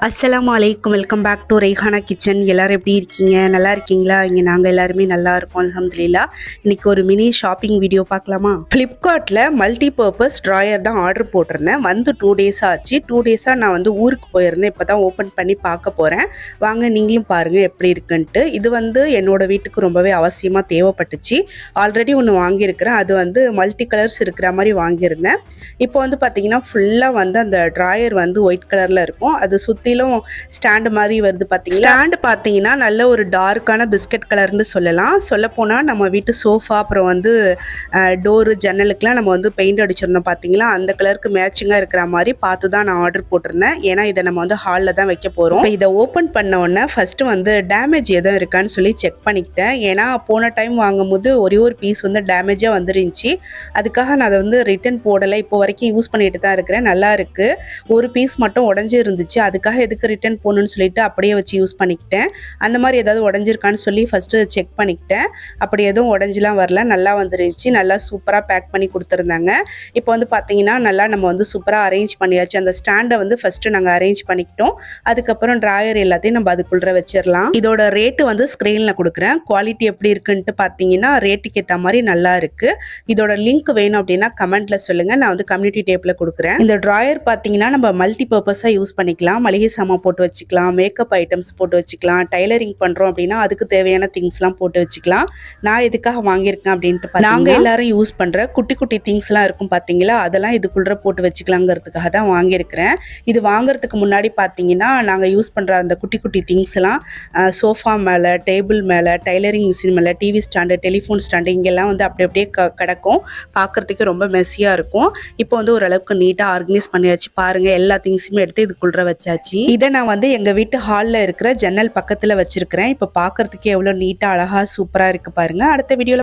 அஸ்ஸலாமு அலைக்கும். Welcome back to Raihana kitchen. எல்லோரும் எப்படி இருக்கீங்க? நல்லா இருக்கீங்களா? இங்கே நாங்கள் எல்லாருமே நல்லா இருக்கோம் அல்ஹம்துலில்லாஹ். இன்றைக்கி ஒரு மினி ஷாப்பிங் வீடியோ பார்க்கலாமா? ஃப்ளிப்கார்ட்டில் மல்டி பர்பஸ் ட்ராயர் தான் ஆர்டர் போட்டிருந்தேன். வந்து 2 days ஆச்சு. 2 days நான் வந்து ஊருக்கு போயிருந்தேன். இப்போ தான் ஓப்பன் பண்ணி பார்க்க போகிறேன். வாங்க நீங்களும் பாருங்கள் எப்படி இருக்குன்ட்டு. இது வந்து என்னோடய வீட்டுக்கு ரொம்பவே அவசியமாக தேவைப்பட்டுச்சு. ஆல்ரெடி ஒன்று வாங்கியிருக்கிறேன். அது வந்து மல்டி கலர்ஸ் இருக்கிற மாதிரி வாங்கியிருந்தேன். இப்போ வந்து பார்த்திங்கன்னா ஃபுல்லாக வந்து அந்த ட்ராயர் வந்து ஒயிட் கலரில் இருக்கும். அது சுற்றிலும் ஸ்டாண்டு மாதிரி வருது பார்த்தீங்களா? ஸ்டாண்டு பார்த்தீங்கன்னா நல்ல ஒரு டார்க்கான பிஸ்கட் கலர்னு சொல்லலாம். சொல்லப்போனால் நம்ம வீட்டு சோஃபா அப்புறம் வந்து டோரு ஜன்னலுக்குலாம் நம்ம வந்து பெயிண்ட் அடிச்சிருந்தோம் பார்த்தீங்களா? அந்த கலருக்கு மேட்சிங்காக இருக்கிற மாதிரி பார்த்து தான் நான் ஆர்டர் போட்டிருந்தேன். ஏன்னா இதை நம்ம வந்து ஹாலில் தான் வைக்க போகிறோம். இதை ஓப்பன் பண்ண உடனே ஃபஸ்ட்டு வந்து டேமேஜ் எதுவும் இருக்கான்னு சொல்லி செக் பண்ணிக்கிட்டேன். ஏன்னா போன டைம் வாங்கும்போது ஒரே ஒரு பீஸ் வந்து டேமேஜாக வந்துருந்துச்சு. அதுக்காக நான் அதை வந்து ரிட்டன் போடலை. இப்போ வரைக்கும் யூஸ் பண்ணிட்டு தான் இருக்கிறேன். நல்லா இருக்குது. ஒரு பீஸ் மட்டும் உடஞ்சி இருந்துச்சு. அதுக்காக எதுக்கு ரிட்டன் போகணுன்னு சொல்லிட்டு அப்படியே வச்சு யூஸ் பண்ணிக்கிட்டேன். அந்த மாதிரி ஏதாவது உடஞ்சிருக்கான்னு சொல்லி ஃபஸ்ட்டு செக் பண்ணிக்கிட்டேன். அப்படி எதுவும் உடஞ்சிலாம் வரல. நல்லா வந்துருந்துச்சு. நல்லா சூப்பராக பேக் பண்ணி கொடுத்துருந்தாங்க. இப்போ வந்து பார்த்தீங்கன்னா நல்லா நம்ம வந்து சூப்பராக அரேஞ்ச் பண்ணியாச்சு. அந்த ஸ்டாண்டை வந்து ஃபஸ்ட்டு நாங்கள் அரேஞ்ச் பண்ணிக்கிட்டோம். அதுக்கப்புறம் ட்ராயர் எல்லாத்தையும் நம்ம அதுக்குள்ளே வச்சிடலாம். இதோட ரேட்டு வந்து ஸ்க்ரீனில் கொடுக்குறேன். குவாலிட்டி எப்படி இருக்குன்ட்டு பார்த்தீங்கன்னா ரேட்டுக்கு ஏற்ற மாதிரி நல்லா இருக்குது. இதோட லிங்க் வேணும் அப்படின்னா கமெண்ட்டில் சொல்லுங்கள். நான் வந்து கம்யூனிட்டி டேப்பில் கொடுக்குறேன். இந்த ட்ராயர் பார்த்தீங்கன்னா நம்ம மல்டி பர்பஸாக யூஸ் பண்ணிக்கலாம். மளிகை சாமான் போட்டு வச்சுக்கலாம், மேக்கப் ஐட்டம்ஸ் போட்டு வச்சுக்கலாம், டைலரிங் பண்ணுறோம் அப்படின்னா அதுக்கு தேவையான திங்ஸ்லாம் போட்டு வச்சுக்கலாம். நான் எதுக்காக வாங்கியிருக்கேன் அப்படின்ட்டு நாங்கள் எல்லாரும் யூஸ் பண்ணுற குட்டி குட்டி திங்ஸ்லாம் இருக்கும் பார்த்தீங்களா? அதெல்லாம் இதுக்குள்ளே போட்டு வச்சுக்கலாங்கிறதுக்காக தான் வாங்கியிருக்கிறேன். இது வாங்குறதுக்கு முன்னாடி பார்த்தீங்கன்னா நாங்கள் யூஸ் பண்ணுற அந்த குட்டி குட்டி திங்ஸ்லாம் சோஃபா மேலே, டேபிள் மேலே, டைலரிங் மிஷின் மேலே, டிவி ஸ்டாண்டு, டெலிஃபோன் ஸ்டாண்டு இங்கெல்லாம் வந்து அப்படி அப்படியே கிடக்கும். பார்க்குறதுக்கு ரொம்ப மெஸ்ஸியாக இருக்கும். இப்போ வந்து ஓரளவுக்கு நீட்டாக ஆர்கனைஸ் பண்ணியாச்சு. பாருங்கள், எல்லா திங்ஸுமே எடுத்து இதுக்குள்ளே வச்சாச்சு. இதை நான் வந்து எங்கள் வீட்டு ஹாலில் இருக்கிற ஜன்னல் பக்கத்தில் வச்சுருக்கிறேன். இப்போ பார்க்குறதுக்கு எவ்வளோ நீட்டாக அழகாக சூப்பராக இருக்குது பாருங்கள். அடுத்த வீடியோவில்